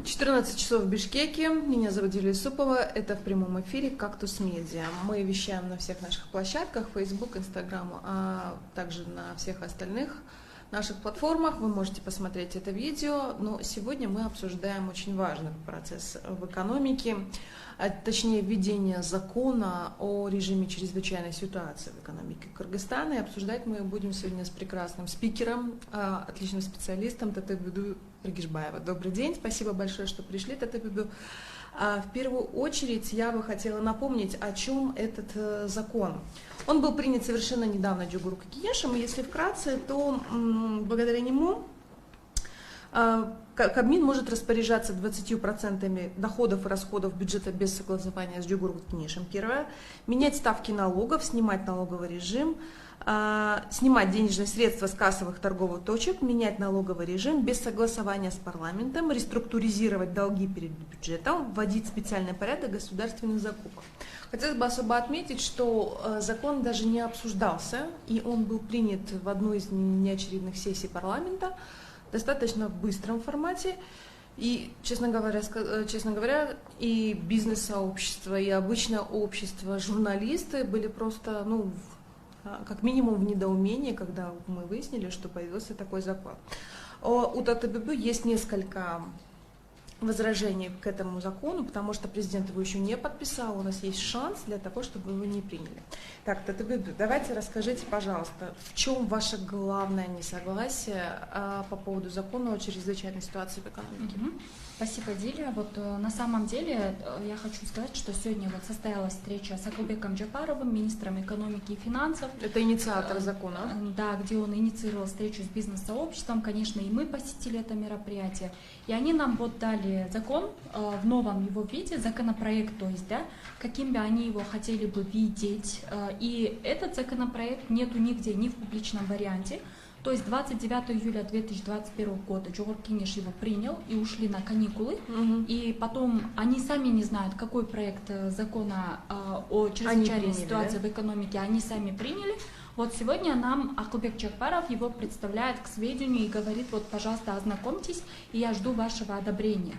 14 часов в Бишкеке. Меня зовут Юлия Супова. Это в прямом эфире «Кактус Медиа». Мы вещаем на всех наших площадках, Facebook, Instagram, а также на всех остальных наших платформах. Вы можете посмотреть это видео. Но сегодня мы обсуждаем очень важный процесс в экономике, точнее введение закона о режиме чрезвычайной ситуации в экономике Кыргызстана. И обсуждать мы будем сегодня с прекрасным спикером, отличным специалистом Татыбүбү Эргишбаева. Добрый день, спасибо большое, что пришли, Татыбүбү. В первую очередь я бы хотела напомнить, о чем этот закон. Он был принят совершенно недавно Джугурку Кенешем, и если вкратце, то благодаря нему Кабмин может распоряжаться 20% доходов и расходов бюджета без согласования с Джугурку Кенешем. Первое. Менять ставки налогов, снимать налоговый режим, снимать денежные средства с кассовых торговых точек, менять налоговый режим без согласования с парламентом, реструктуризировать долги перед бюджетом, вводить специальный порядок государственных закупок. Хотелось бы особо отметить, что закон даже не обсуждался, и он был принят в одной из неочередных сессий парламента, достаточно в быстром формате. И, честно говоря, и бизнес-сообщество, и обычное общество, журналисты были просто, как минимум в недоумении, когда мы выяснили, что появился такой закон. У Татыбүбү есть несколько возражений к этому закону, потому что президент его еще не подписал, у нас есть шанс для того, чтобы его не приняли. Так, Татыбүбү, давайте расскажите, пожалуйста, в чем ваше главное несогласие по поводу закона о чрезвычайной ситуации в экономике? Спасибо, Диля. На самом деле я хочу сказать, что сегодня состоялась встреча с Акылбеком Джапаровым, министром экономики и финансов. Это инициатор закона? Да, где он инициировал встречу с бизнес-сообществом. Конечно, и мы посетили это мероприятие. И они нам дали закон в новом его виде, законопроект, то есть, да, каким бы они его хотели бы видеть. И этот законопроект нету нигде, ни в публичном варианте. То есть 29 июля 2021 года Джугурку Кенеш его принял и ушли на каникулы. И потом они сами не знают, какой проект закона о чрезвычайной ситуации в экономике они сами приняли. Вот сегодня нам Акылбек Джапаров его представляет к сведению и говорит, пожалуйста, ознакомьтесь, и я жду вашего одобрения.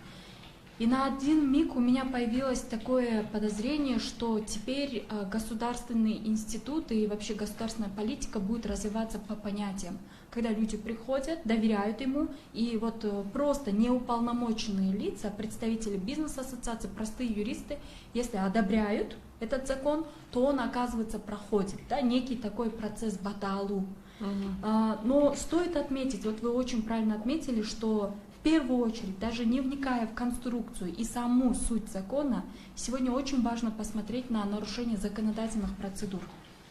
И на один миг у меня появилось такое подозрение, что теперь государственные институты и вообще государственная политика будет развиваться по понятиям. Когда люди приходят, доверяют ему, и просто неуполномоченные лица, представители бизнес-ассоциаций, простые юристы, если одобряют этот закон, то он, оказывается, проходит, да, некий такой процесс баталу. Но стоит отметить, вы очень правильно отметили, что в первую очередь, даже не вникая в конструкцию и саму суть закона, сегодня очень важно посмотреть на нарушение законодательных процедур.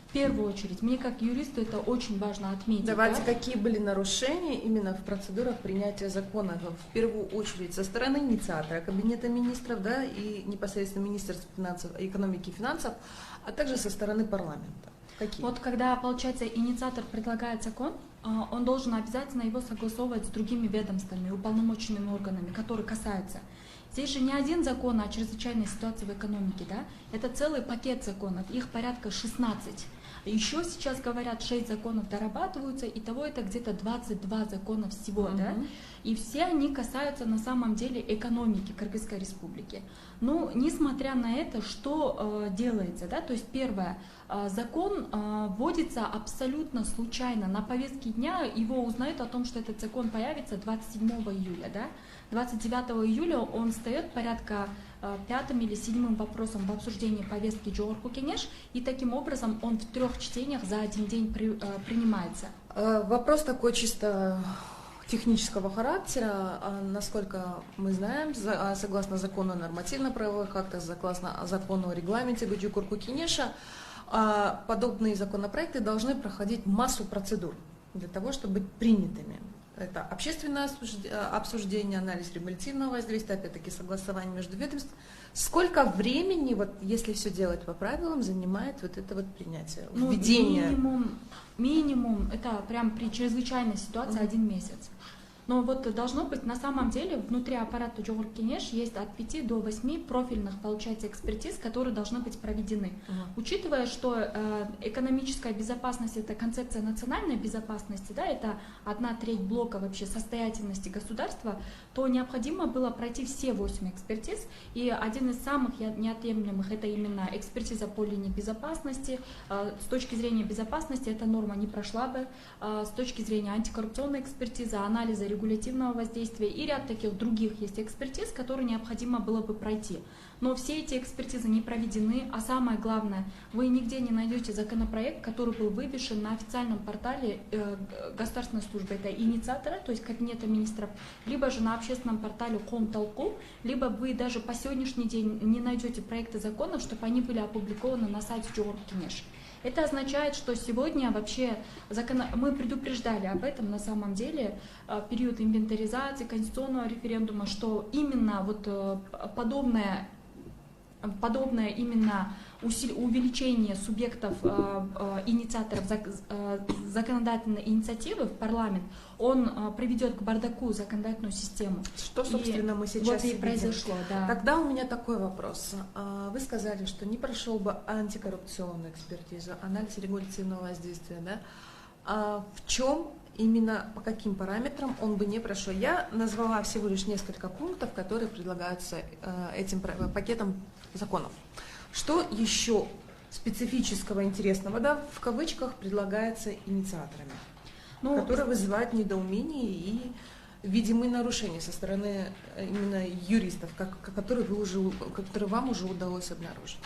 В первую очередь, мне как юристу это очень важно отметить. Давайте, какие были нарушения именно в процедурах принятия закона? В первую очередь со стороны инициатора, Кабинета министров, да, и непосредственно Министерства экономики и финансов, а также со стороны парламента. Какие? Когда, получается, инициатор предлагает закон, он должен обязательно его согласовывать с другими ведомствами, уполномоченными органами, которые касаются. Здесь же не один закон о чрезвычайной ситуации в экономике, да? Это целый пакет законов, их порядка 16. Еще сейчас говорят, 6 законов дорабатываются, итого это где-то 22 закона всего, да? И все они касаются на самом деле экономики Кыргызской республики. Но несмотря на это, что делается, да? То есть первое, закон вводится абсолютно случайно. На повестке дня его узнают о том, что этот закон появится 27 июля, да? 29 июля он встает порядка 5-м или 7-м вопросом в обсуждении повестки Джугурку Кенеш, и таким образом он в 3 чтениях за один день принимается. Вопрос такой чисто технического характера. Насколько мы знаем, согласно закону о нормативно-правовых актах, согласно закону о регламенте Джугурку Кенеша, подобные законопроекты должны проходить массу процедур для того, чтобы быть принятыми. Это общественное обсуждение, анализ регулятивного воздействия, опять-таки согласование между ведомствами. Сколько времени, если все делать по правилам, занимает это принятие, введение? Минимум, это прям при чрезвычайной ситуации 1 месяц. Но вот должно быть, на самом деле, внутри аппарата Джогурк Кенеш есть от 5 до 8 профильных, получается, экспертиз, которые должны быть проведены. Учитывая, что экономическая безопасность — это концепция национальной безопасности, да, это 1/3 блока вообще состоятельности государства, то необходимо было пройти все 8 экспертиз, и один из самых неотъемлемых — это именно экспертиза по линии безопасности. С точки зрения безопасности эта норма не прошла бы, с точки зрения антикоррупционной экспертизы, анализа регулятивного воздействия и ряд таких других есть экспертиз, которые необходимо было бы пройти. Но все эти экспертизы не проведены, а самое главное, вы нигде не найдете законопроект, который был вывешен на официальном портале государственной службы, это инициатора, то есть Кабинета министров, либо же на общественном портале Комталку, либо вы даже по сегодняшний день не найдете проекты законов, чтобы они были опубликованы на сайте Джогурк Кенеш. Это означает, что сегодня вообще мы предупреждали об этом на самом деле период инвентаризации, конституционного референдума, что именно вот подобное именно увеличение субъектов, инициаторов законодательной инициативы в парламент, он приведет к бардаку законодательную систему. Что, собственно, мы сейчас вот и произошло. Да. Тогда у меня такой вопрос. Вы сказали, что не прошел бы антикоррупционную экспертизу, анализ регулятивного воздействия, да? В чем именно, по каким параметрам он бы не прошел? Я назвала всего лишь несколько пунктов, которые предлагаются этим пакетом законов. Что еще специфического, интересного, да, в кавычках, предлагается инициаторами, которые вызывают недоумение и видимые нарушения со стороны именно юристов, которые вам уже удалось обнаружить?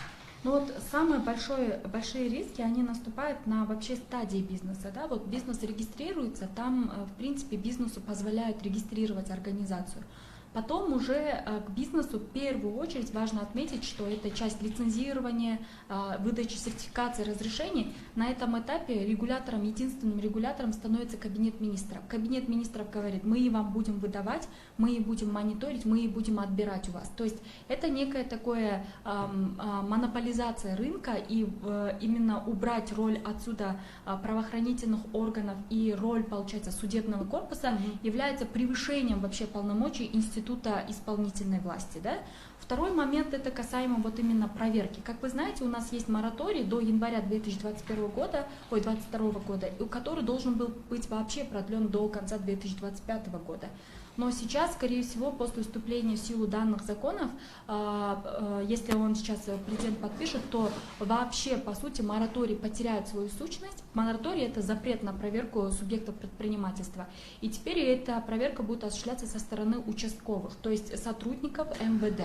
Ну вот самые большие риски, они наступают на вообще стадии бизнеса. Да? Вот бизнес регистрируется, там, в принципе, бизнесу позволяют регистрировать организацию. Потом уже к бизнесу в первую очередь важно отметить, что это часть лицензирования, выдачи сертификации, разрешений. На этом этапе регулятором, единственным регулятором становится Кабинет министров. Кабинет министров говорит: мы вам будем выдавать, мы будем мониторить, мы будем отбирать у вас. То есть это некая такая монополизация рынка, и именно убрать роль отсюда правоохранительных органов и роль, получается, судебного корпуса является превышением вообще полномочий института исполнительной власти. Да? Второй момент — это касаемо вот именно проверки. Как вы знаете, у нас есть мораторий до января 2022 года, который должен был быть вообще продлен до конца 2025 года. Но сейчас, скорее всего, после вступления в силу данных законов, если он сейчас президент подпишет, то вообще, по сути, мораторий потеряет свою сущность. Мораторий — это запрет на проверку субъектов предпринимательства. И теперь эта проверка будет осуществляться со стороны участковых, то есть сотрудников МВД.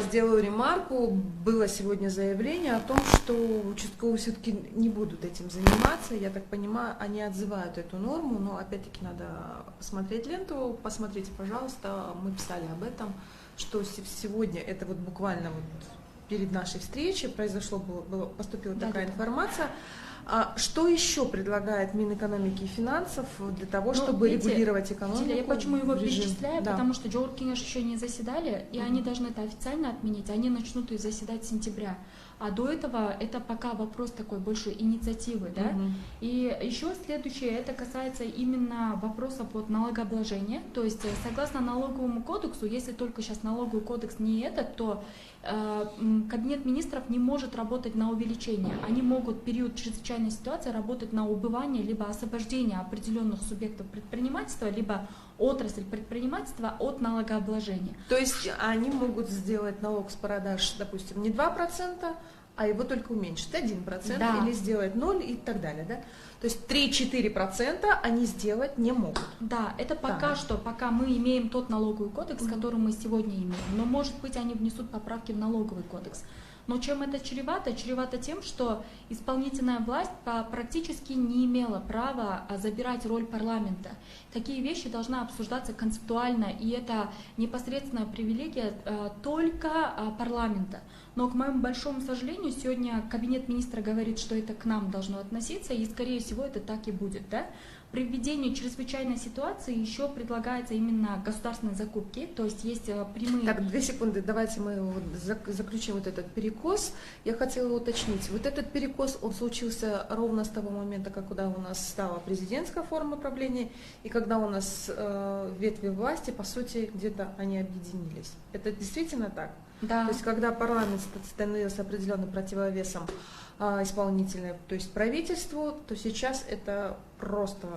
Сделаю ремарку. Было сегодня заявление о том, что участковые все-таки не будут этим заниматься. Я так понимаю, они отзывают эту норму, но опять-таки надо посмотреть ленту, посмотрите, пожалуйста, мы писали об этом, что сегодня, это вот буквально вот перед нашей встречей поступила такая информация. Что еще предлагает Минэкономики и финансов для того, чтобы регулировать экономику? Я почему его перечисляю? Да. Потому что Джогурк Кенеш еще не заседали, и они должны это официально отменить. Они начнут и заседать с сентября. А до этого это пока вопрос такой больше инициативы. Да? И еще следующее, это касается именно вопросов вот налогообложения. То есть согласно налоговому кодексу, если только сейчас налоговый кодекс не этот, то Кабинет министров не может работать на увеличение. Они могут в период чрезвычайной ситуации работать на убывание либо освобождение определенных субъектов предпринимательства, либо отрасль предпринимательства от налогообложения. То есть они могут сделать налог с продаж, допустим, не 2%, а его только уменьшить 1%, да, или сделать 0 и так далее, да? То есть 3-4% они сделать не могут. Да, это пока что, пока мы имеем тот налоговый кодекс, который мы сегодня имеем. Но, может быть, они внесут поправки в налоговый кодекс. Но чем это чревато? Чревато тем, что исполнительная власть практически не имела права забирать роль парламента. Такие вещи должны обсуждаться концептуально, и это непосредственная привилегия только парламента. Но, к моему большому сожалению, сегодня кабинет министра говорит, что это к нам должно относиться, и, скорее всего, это так и будет. Да? При введении чрезвычайной ситуации еще предлагается именно государственные закупки, то есть есть прямые... Так, 2 секунды, давайте мы вот заключим вот этот перекос. Я хотела уточнить, вот этот перекос, он случился ровно с того момента, когда у нас стала президентская форма правления, и когда у нас ветви власти, по сути, где-то они объединились. Это действительно так? Да. То есть, когда парламент становился определенным противовесом исполнительной, то есть правительству, то сейчас это просто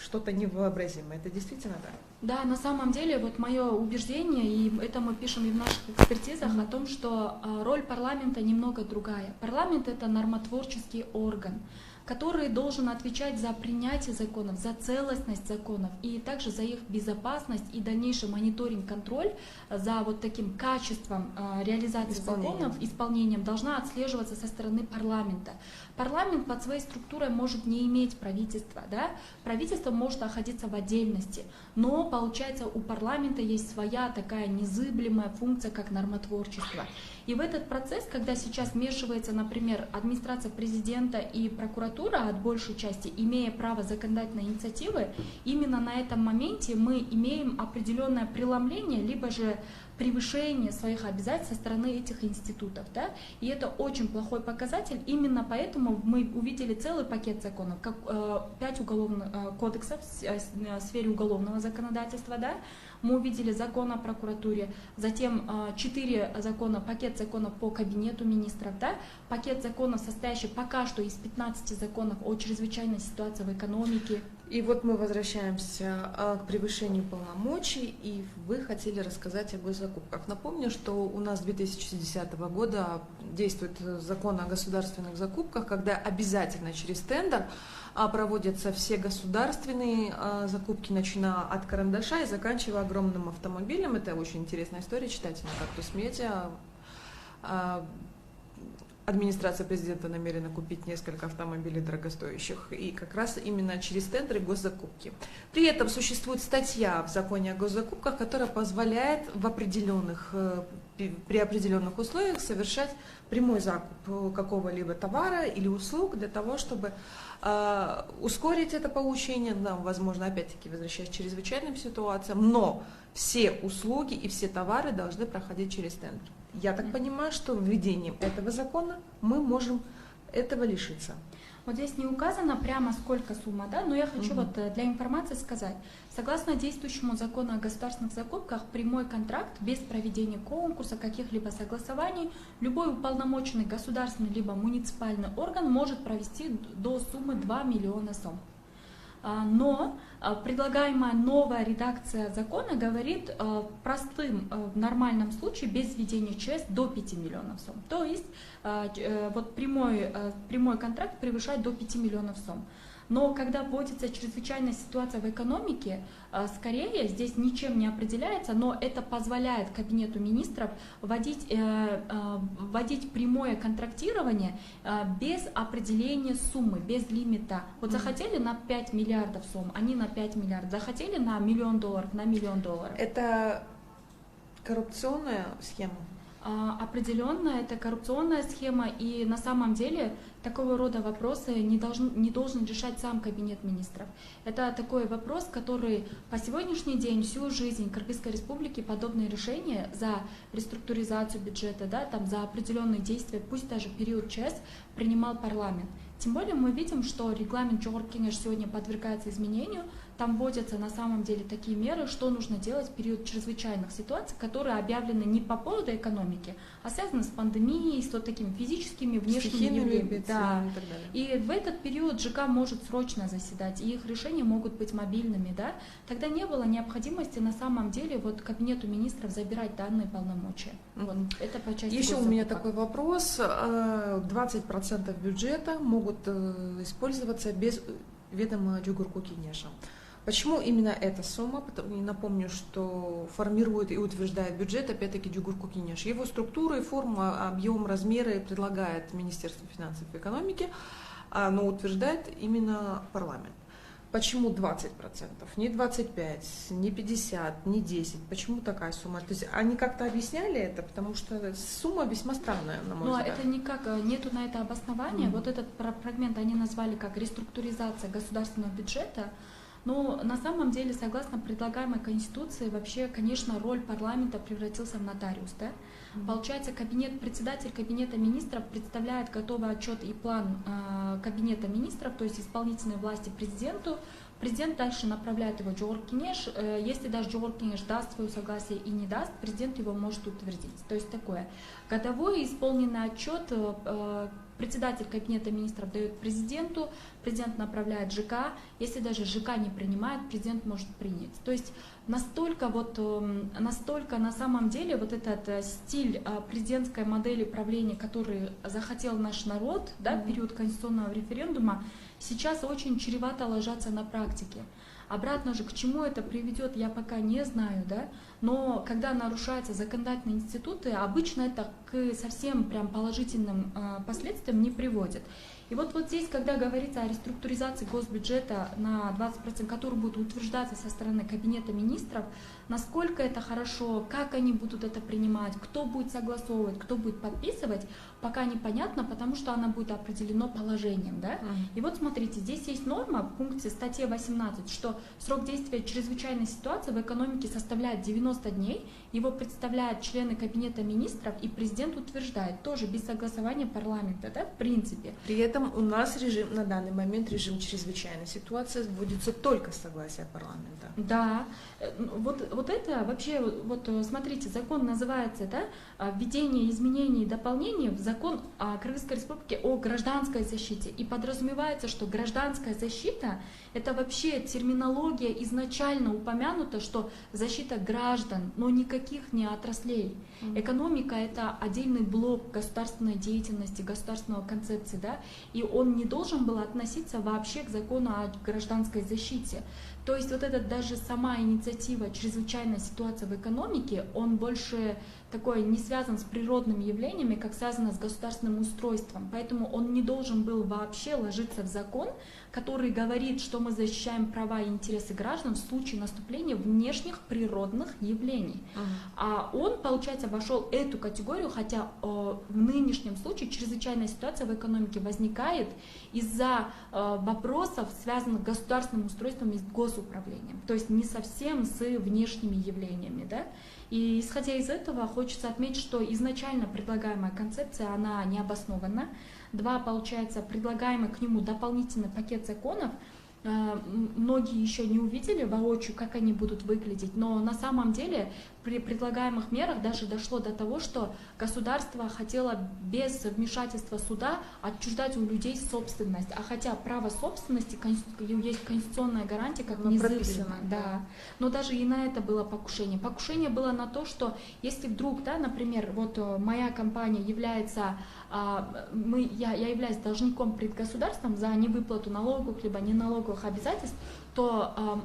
что-то невообразимое. Это действительно так? Да, на самом деле, вот мое убеждение, и это мы пишем и в наших экспертизах, о том, что роль парламента немного другая. Парламент — это нормотворческий орган, который должен отвечать за принятие законов, за целостность законов и также за их безопасность и дальнейший мониторинг, контроль за вот таким качеством реализации законов, исполнением должна отслеживаться со стороны парламента. Парламент под своей структурой может не иметь правительства, да? Правительство может находиться в отдельности, но получается у парламента есть своя такая незыблемая функция, как нормотворчество. И в этот процесс, когда сейчас вмешивается, например, администрация президента и прокуратура от большей части, имея право законодательной инициативы, именно на этом моменте мы имеем определенное преломление, либо же превышение своих обязательств со стороны этих институтов. Да? И это очень плохой показатель. Именно поэтому мы увидели целый пакет законов, как 5 уголовных кодексов в сфере уголовного законодательства. Да? Мы увидели закон о прокуратуре, затем 4 закона, пакет законов по кабинету министров, да? Пакет законов, состоящий пока что из 15 законов о чрезвычайной ситуации в экономике. И вот мы возвращаемся к превышению полномочий, и вы хотели рассказать о госзакупках. Напомню, что у нас с 2010 года действует закон о государственных закупках, когда обязательно через тендер проводятся все государственные закупки, начиная от карандаша и заканчивая огромным автомобилем. Это очень интересная история, читайте на «Кактус Медиа». Администрация президента намерена купить несколько автомобилей дорогостоящих, и как раз именно через тендеры госзакупки. При этом существует статья в законе о госзакупках, которая позволяет при определенных условиях совершать прямой закуп какого-либо товара или услуг для того, чтобы ускорить это получение, возможно, опять-таки возвращаясь к чрезвычайным ситуациям, но все услуги и все товары должны проходить через тендер. Я так понимаю, что введением этого закона мы можем этого лишиться. Вот здесь не указано прямо сколько сумма, да, но я хочу вот для информации сказать. Согласно действующему закону о государственных закупках, прямой контракт без проведения конкурса, каких-либо согласований, любой уполномоченный государственный либо муниципальный орган может провести до суммы 2 миллиона сом. Но предлагаемая новая редакция закона говорит простым, в нормальном случае, без введения ЧС до 5 миллионов сом. То есть вот прямой контракт превышает до 5 миллионов сом. Но когда вводится чрезвычайная ситуация в экономике, скорее здесь ничем не определяется, но это позволяет кабинету министров вводить прямое контрактирование без определения суммы, без лимита. Вот захотели на 5 миллиардов сом, они на 5 миллиардов, захотели на $1 миллион, на $1 миллион. Это коррупционная схема? Определенно, это коррупционная схема, и на самом деле такого рода вопросы не должен решать сам кабинет министров. Это такой вопрос, который по сегодняшний день, всю жизнь Кыргызской республики подобные решения за реструктуризацию бюджета, да, там, за определенные действия, пусть даже период ЧС, принимал парламент. Тем более мы видим, что регламент Жогорку Кеңеш сегодня подвергается изменению, там вводятся на самом деле такие меры, что нужно делать в период чрезвычайных ситуаций, которые объявлены не по поводу экономики, а связаны с пандемией, с вот такими физическими внешними явлениями. Да. И так далее. И в этот период ЖК может срочно заседать, и их решения могут быть мобильными. Да? Тогда не было необходимости на самом деле вот кабинету министров забирать данные полномочия. Вот. Это по части Еще у меня такой вопрос. 20% бюджета могут использоваться без ведома Жогорку Кеңеша. Почему именно эта сумма? Напомню, что формирует и утверждает бюджет, опять-таки, Жогорку Кеңеш. Его структура и форма, объем, размеры предлагает Министерство финансов и экономики, но утверждает именно парламент. почему 20%, не 25%, не 50%, не 10%? Почему такая сумма? То есть они как-то объясняли это? Потому что сумма весьма странная, на мой Но взгляд. это никак, нету на это обоснования. Вот этот фрагмент они назвали как реструктуризация государственного бюджета. Но на самом деле, согласно предлагаемой Конституции, вообще, конечно, роль парламента превратился в нотариус. Да? Получается, председатель кабинета министров представляет готовый отчет и план кабинета министров, то есть исполнительной власти президенту. Президент дальше направляет его Джогорку Кеңеш. Если даже Джогорку Кеңеш даст свое согласие и не даст, президент его может утвердить. То есть такое. Годовой исполненный отчет председатель кабинета министров дает президенту, президент направляет ЖК. Если даже ЖК не принимает, президент может принять. То есть настолько на самом деле вот этот стиль президентской модели правления, который захотел наш народ, да, в период конституционного референдума, сейчас очень чревато ложатся на практике. Обратно же, к чему это приведет, я пока не знаю, да? Но когда нарушаются законодательные институты, обычно это к совсем прям положительным последствиям не приводит. И вот здесь, когда говорится о реструктуризации госбюджета на 20%, который будет утверждаться со стороны Кабинета министров, насколько это хорошо, как они будут это принимать, кто будет согласовывать, кто будет подписывать, пока непонятно, потому что она будет определена положением. Да? И вот смотрите, здесь есть норма в пункте статьи 18, что срок действия чрезвычайной ситуации в экономике составляет 90 дней, его представляют члены Кабинета министров и президент утверждает, тоже без согласования парламента, да, в принципе. При этом у нас на данный момент режим чрезвычайной ситуации вводится только с согласия парламента. Да, вот это вообще, вот смотрите, закон называется, да, введение изменений и дополнений в закон о Кыргызской республике о гражданской защите. И подразумевается, что гражданская защита — это вообще терминология изначально упомянута, что защита граждан, но никаких не отраслей. Экономика — это отдельный блок государственной деятельности, государственного концепции, да, и он не должен был относиться вообще к закону о гражданской защите. То есть вот эта даже сама инициатива чрезвычайная ситуация в экономике, он больше такой не связан с природными явлениями, как связано с государственным устройством. Поэтому он не должен был вообще ложиться в закон, который говорит, что мы защищаем права и интересы граждан в случае наступления внешних природных явлений. А он, получается, вошел эту категорию, хотя в нынешнем случае чрезвычайная ситуация в экономике возникает из-за вопросов, связанных с государственным устройством и с госуправлением. То есть не совсем с внешними явлениями. Да? И исходя из этого, хочется отметить, что изначально предлагаемая концепция, она не обоснована. Получается, предлагаемый к нему дополнительный пакет законов, многие еще не увидели воочию, как они будут выглядеть, но на самом деле при предлагаемых мерах даже дошло до того, что государство хотело без вмешательства суда отчуждать у людей собственность, а хотя право собственности есть конституционная гарантия, как незыблемое. Да. Но даже и на это было покушение. Покушение было на то, что если вдруг, да, например, вот моя компания является, я являюсь должником перед государством за невыплату налогов либо неналоговых обязательств, то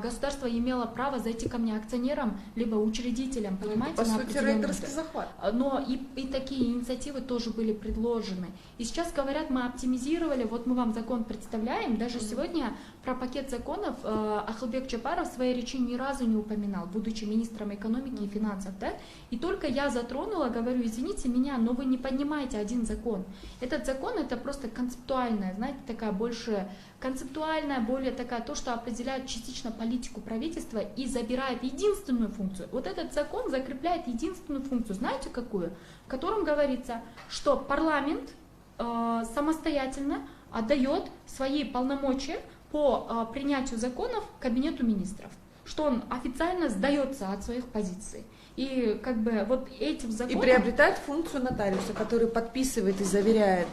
государство имело право зайти ко мне акционером либо учредителем, понимаете? По сути, рейдерский захват. Но и такие инициативы тоже были предложены. И сейчас говорят, мы оптимизировали, вот мы вам закон представляем. Даже сегодня про пакет законов Ахылбек Чапаров в своей речи ни разу не упоминал, будучи министром экономики и финансов. Да? И только я затронула, говорю, извините меня, но вы не поднимаете один закон. Этот закон — это просто концептуальная, знаете, такая больше концептуальная, более такая, то, что определяет частично политику правительства и забирает единственную функцию. Вот этот закон закрепляет единственную функцию, знаете какую? В котором говорится, что парламент самостоятельно отдает свои полномочия по принятию законов Кабинету министров, что он официально сдается от своих позиций. И как бы вот этим законом... И приобретает функцию нотариуса, который подписывает и заверяет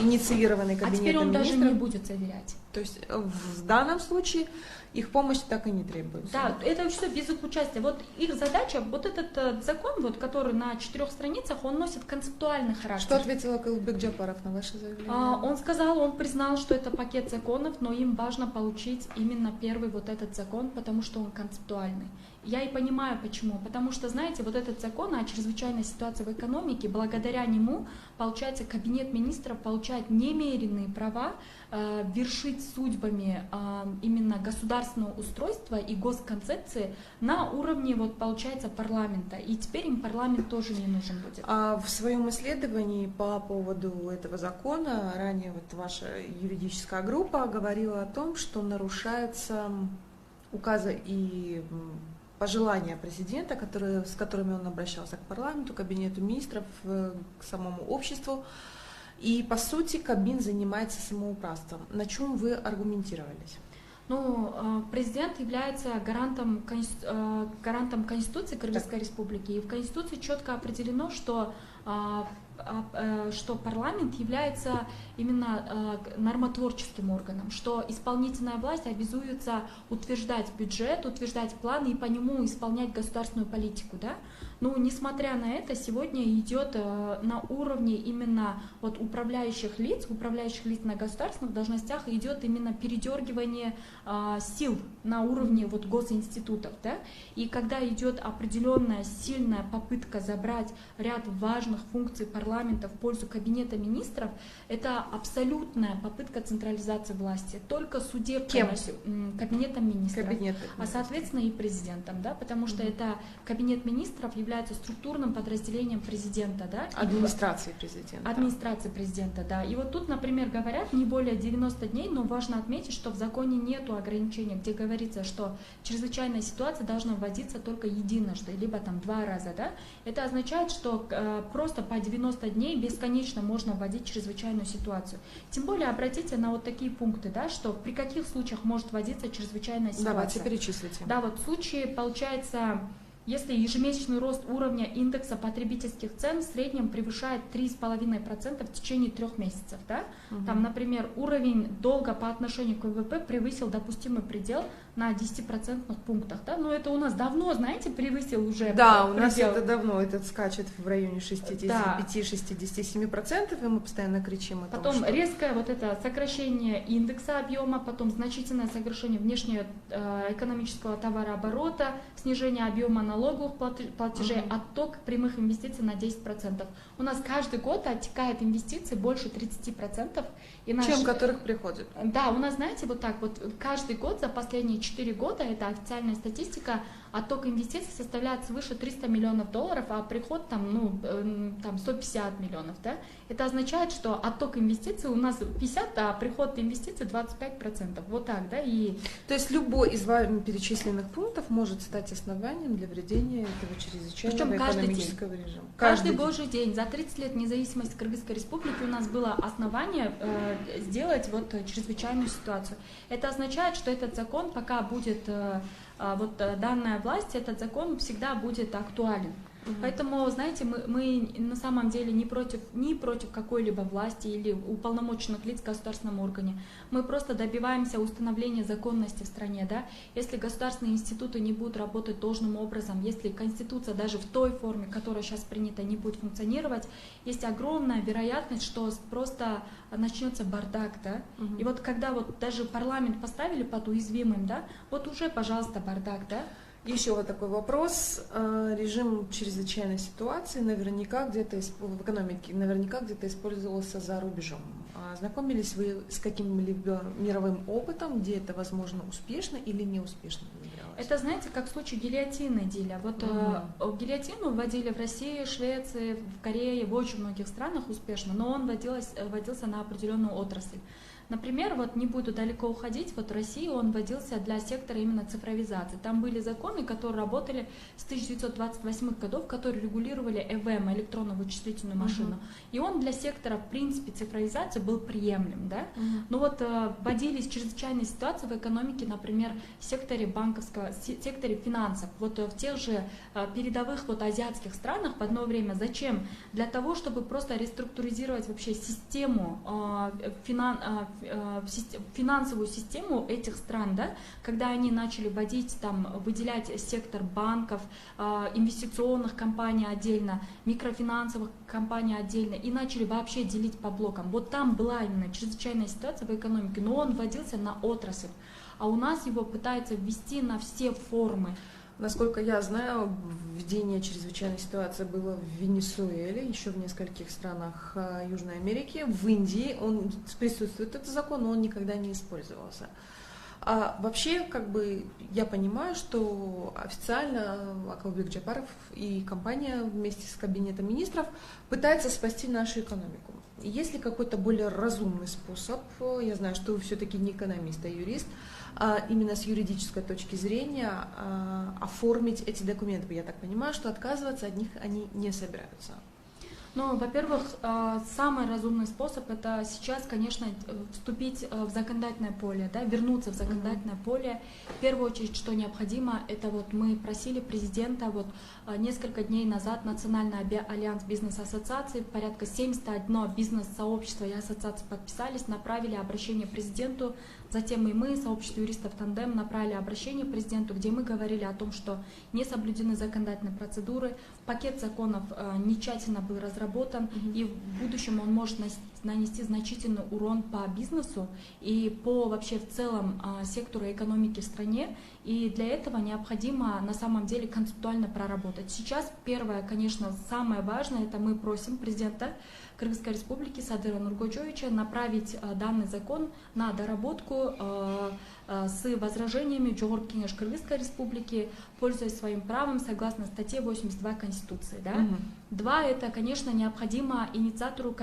инициированный Кабинетом министров. А теперь он даже не будет заверять. То есть в данном случае их помощь так и не требуется. Да, это все без их участия. Вот их задача, вот этот закон, вот, который на 4 страницах, он носит концептуальный характер. Что ответил Ахылбек Джапаров на ваше заявление? Он признал, что это пакет законов, но им важно получить именно первый вот этот закон, потому что он концептуальный. Я и понимаю почему. Потому что, знаете, знаете, вот этот закон о чрезвычайной ситуации в экономике, благодаря нему, получается, Кабинет министров получает немеренные права вершить судьбами именно государственного устройства и госконцепции на уровне, вот, получается, парламента. И теперь им парламент тоже не нужен будет. А в своем исследовании по поводу этого закона ранее вот ваша юридическая группа говорила о том, что нарушаются указы и пожелания президента, с которыми он обращался к парламенту, кабинету министров, к самому обществу. И, по сути, Кабмин занимается самоуправством. На чем вы аргументировались? Ну, президент является гарантом Конституции Кыргызской Республики. И в Конституции четко определено, что парламент является именно нормотворческим органом, что исполнительная власть обязуется утверждать бюджет, утверждать планы и по нему исполнять государственную политику, да? Но несмотря на это, сегодня идет на уровне именно вот управляющих лиц на государственных должностях идет именно передергивание сил на уровне вот госинститутов, да? И когда идет определенная сильная попытка забрать ряд важных функций парламента в пользу кабинета министров, это абсолютная попытка централизации власти. Только судебным кабинетом министров, а соответственно и президентом, да? Потому что это кабинет министров является структурным подразделением президента, да? Администрации президента. Администрации президента, да. И вот тут, например, говорят не более 90 дней, но важно отметить, что в законе нету ограничения, где говорится, что чрезвычайная ситуация должна вводиться только единожды, либо там 2 раза, да. Это означает, что просто по 90 дней бесконечно можно вводить чрезвычайную ситуацию. Тем более обратите на вот такие пункты, да, что при каких случаях может вводиться чрезвычайная ситуация. Давайте перечислите. Да, вот в случае, получается, если ежемесячный рост уровня индекса потребительских цен в среднем превышает 3,5% в течение 3 месяцев, да? Там, например, уровень долга по отношению к ВВП превысил допустимый предел на 10% пунктах, да? Но это у нас давно, знаете, превысил уже. Да, у нас это давно, этот скачет в районе 65-67%, и мы постоянно кричим о том, потом что... резкое вот это сокращение индекса объема, потом значительное сокращение внешнего экономического товарооборота, снижение объема налоговых платежей, отток прямых инвестиций на 10%. У нас каждый год оттекает инвестиций больше 30%. Чем которых приходит. Да, у нас, знаете, вот так вот каждый год за последние 4 года, это официальная статистика, отток инвестиций составляет свыше 300 миллионов долларов, а приход там 150 миллионов. Да? Это означает, что отток инвестиций у нас 50, а приход инвестиций 25%. Вот так, да? То есть любой из вами перечисленных пунктов может стать основанием для введения этого чрезвычайного экономического режима. Каждый божий день. За 30 лет независимости Кыргызской Республики у нас было основание сделать вот чрезвычайную ситуацию. Это означает, что этот закон, пока будет данная власть, этот закон всегда будет актуален. Поэтому, знаете, мы на самом деле ни против какой-либо власти или уполномоченных лиц в государственном органе. Мы просто добиваемся установления законности в стране. Да? Если государственные институты не будут работать должным образом, если Конституция даже в той форме, которая сейчас принята, не будет функционировать, есть огромная вероятность, что просто начнется бардак. Да? И вот когда вот даже парламент поставили под уязвимым, да, вот уже, пожалуйста, бардак. Да? Еще вот такой вопрос. Режим чрезвычайной ситуации наверняка где-то в экономике использовался за рубежом. Знакомились вы с каким-либо мировым опытом, где это возможно успешно или неуспешно внедрялось? Это, знаете, как в случае гильотины, Диля. Вот гильотину вводили в России, Швеции, в Корее, в очень многих странах успешно, но он вводился на определенную отрасль. Например, вот не буду далеко уходить, вот в России он вводился для сектора именно цифровизации. Там были законы, которые работали с 1928 годов, которые регулировали ЭВМ, электронную вычислительную машину. И он для сектора, в принципе, цифровизации был приемлем. Да? Но вот вводились чрезвычайные ситуации в экономике, например, в секторе секторе финансов. Вот в тех же передовых вот азиатских странах в одно время. Зачем? Для того, чтобы просто реструктуризировать вообще систему финансовую систему этих стран, да, когда они начали выделять сектор банков, инвестиционных компаний отдельно, микрофинансовых компаний отдельно, и начали вообще делить по блокам. Вот там была именно чрезвычайная ситуация в экономике, но он вводился на отрасль, а у нас его пытаются ввести на все формы. Насколько я знаю, введение чрезвычайной ситуации было в Венесуэле, еще в нескольких странах Южной Америки. В Индии он присутствует этот закон, но он никогда не использовался. А вообще, как бы, я понимаю, что официально Акылбек Джапаров и компания вместе с кабинетом министров пытается спасти нашу экономику. Есть ли какой-то более разумный способ, я знаю, что вы все-таки не экономист, а юрист, именно с юридической точки зрения оформить эти документы? Я так понимаю, что отказываться от них они не собираются. Ну, во-первых, самый разумный способ это сейчас, конечно, вступить в законодательное поле, да, вернуться в законодательное поле. В первую очередь, что необходимо, это вот мы просили президента вот несколько дней назад Национальный альянс бизнес-ассоциаций, порядка 71 бизнес-сообщества и ассоциаций подписались, направили обращение президенту. Затем и мы, сообщество юристов «Тандем», направили обращение президенту, где мы говорили о том, что не соблюдены законодательные процедуры, пакет законов не тщательно был разработан, и в будущем он может нанести значительный урон по бизнесу и по вообще в целом сектору экономики в стране. И для этого необходимо на самом деле концептуально проработать. Сейчас первое, конечно, самое важное, это мы просим президента Кыргызской республики Садыра Нуркожоевича направить данный закон на доработку с возражениями Жогорку Кеңеш Кыргызской республики, пользуясь своим правом согласно статье 82 Конституции. Да? Два, это, конечно, необходимо инициатору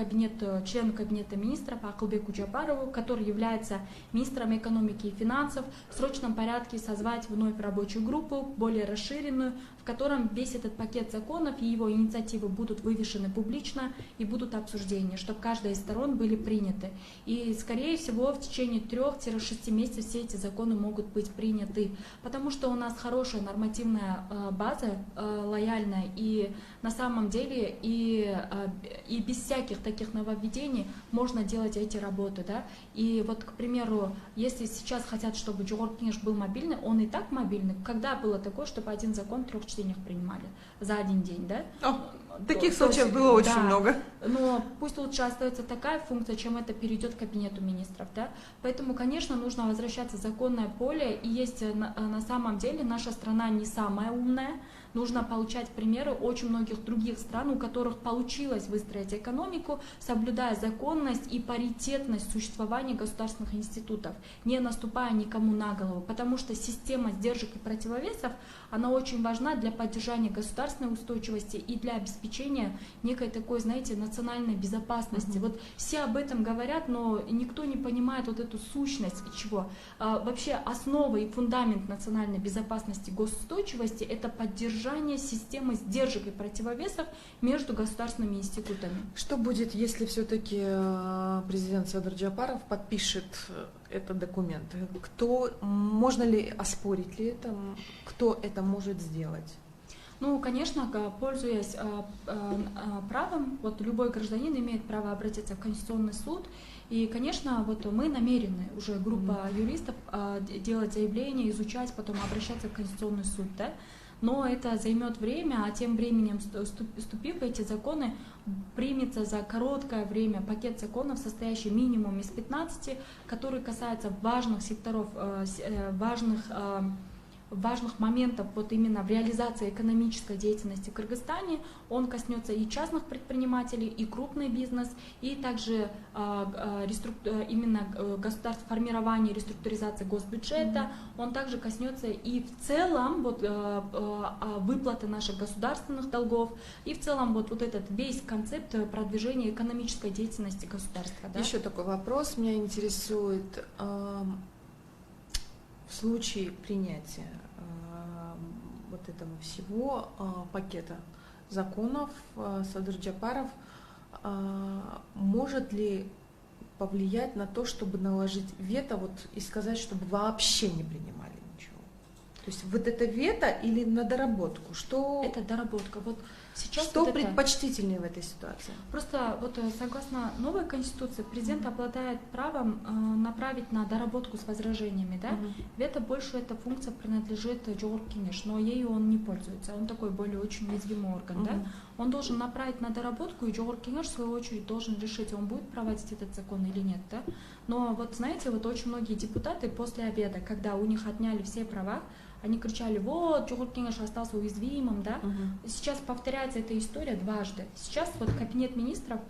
члену кабинета министров Акылбеку Джапарову, который является министром экономики и финансов, в срочном порядке созвать вновь рабочую группу, более расширенную, в котором весь этот пакет законов и его инициативы будут вывешены публично и будут обсуждения, чтобы каждая из сторон были приняты. И, скорее всего, в течение 3-6 месяцев все эти законы могут быть приняты, потому что у нас хорошая нормативная база, лояльная, и на самом деле и без всяких таких нововведений можно делать эти работы. Да? И вот, к примеру, если сейчас хотят, чтобы Жогорку Кеңеш был мобильный, он и так мобильный. Когда было такое, чтобы один закон в 3 чтениях принимали за один день? Да? Таких случаев было очень много. Но пусть лучше остается такая функция, чем это перейдет к кабинету министров. Да? Поэтому, конечно, нужно возвращаться в законное поле. И есть на самом деле наша страна не самая умная. Нужно получать примеры очень многих других стран, у которых получилось выстроить экономику, соблюдая законность и паритетность существования государственных институтов, не наступая никому на голову. Потому что система сдержек и противовесов, она очень важна для поддержания государственной устойчивости и для обеспечения некой такой, знаете, национальной безопасности. Вот все об этом говорят, но никто не понимает вот эту сущность чего. Вообще основа и фундамент национальной безопасности, госустойчивости — это поддержание системы сдержек и противовесов между государственными институтами. Что будет, если все-таки президент Садыр Джапаров подпишет этот документ? Можно ли оспорить ли это? Кто это может сделать? Ну, конечно, пользуясь правом, вот любой гражданин имеет право обратиться в Конституционный суд. И, конечно, вот мы намерены, уже группа юристов, делать заявление, изучать, потом обращаться в Конституционный суд. Да? Но это займет время, а тем временем, вступив в эти законы, примется за короткое время пакет законов, состоящий минимум из 15, который касается важных секторов, важных моментов вот именно в реализации экономической деятельности в Кыргызстане. Он коснется и частных предпринимателей, и крупный бизнес, и также именно формирования и реструктуризации госбюджета. Он также коснется и в целом вот, выплаты наших государственных долгов, и в целом вот этот весь концепт продвижения экономической деятельности государства. Да? Еще такой вопрос меня интересует. В случае принятия вот этого всего пакета законов Садыр Джапаров может ли повлиять на то, чтобы наложить вето и сказать, чтобы вообще не принимали ничего? То есть вот это вето или на доработку? Это доработка. Вот сейчас что предпочтительнее в этой ситуации? Просто вот согласно новой конституции президент обладает правом направить на доработку с возражениями. Да? Вето больше эта функция принадлежит Жогорку Кеңеш, но ею он не пользуется. Он такой более очень уязвимый орган. Да? Он должен направить на доработку, и Жогорку Кеңеш в свою очередь должен решить, он будет проводить этот закон или нет. Да? Но вот знаете, вот очень многие депутаты после обеда, когда у них отняли все права, они кричали, вот, Джугурт Кеңеш остался уязвимым, да. Сейчас повторяется эта история дважды. Сейчас вот кабинет министров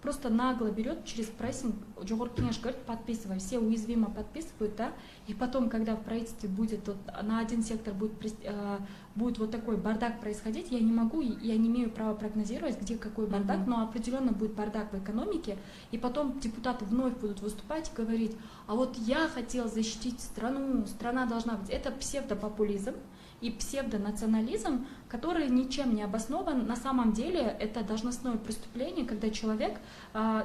просто нагло берет через прессинг, Джугурт Кеңеш говорит, подписывай, все уязвимо подписывают, да, и потом, когда в правительстве будет вот, на один сектор будет вот такой бардак происходить, я не могу, я не имею права прогнозировать, где какой бардак, но определенно будет бардак в экономике, и потом депутаты вновь будут выступать и говорить, а вот я хотел защитить страну, страна должна быть, это псевдопопулизм и псевдонационализм, который ничем не обоснован. На самом деле это должностное преступление, когда человек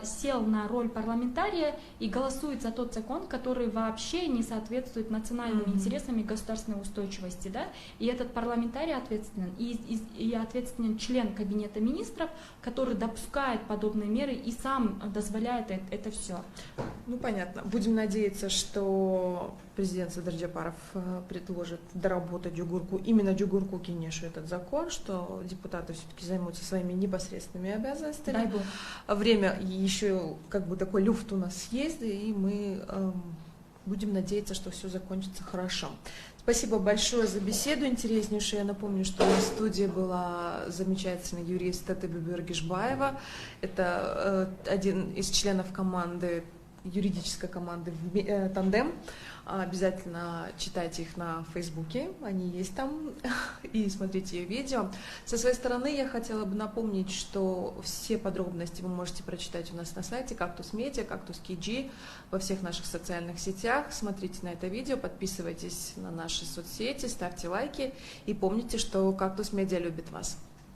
сел на роль парламентария и голосует за тот закон, который вообще не соответствует национальным интересам и государственной устойчивости. Да? И этот парламентарий ответственен, и ответственен член кабинета министров, который допускает подобные меры и сам дозволяет это все. Ну, понятно. Будем надеяться, что президент Садыр Джапаров предложит доработать именно Джугурку Кенешу этот закон, что депутаты все-таки займутся своими непосредственными обязанностями. Дай бог. Время еще как бы такой люфт у нас есть, и мы будем надеяться, что все закончится хорошо. Спасибо большое за беседу интереснейшую. Я напомню, что в студии была замечательный юрист Татыбе Бюргешбаева. Это один из членов команды, юридической команды «Тандем». Обязательно читайте их на Фейсбуке, они есть там, и смотрите ее видео. Со своей стороны я хотела бы напомнить, что все подробности вы можете прочитать у нас на сайте Cactus Media, Cactus KG, во всех наших социальных сетях. Смотрите на это видео, подписывайтесь на наши соцсети, ставьте лайки и помните, что Cactus Media любит вас.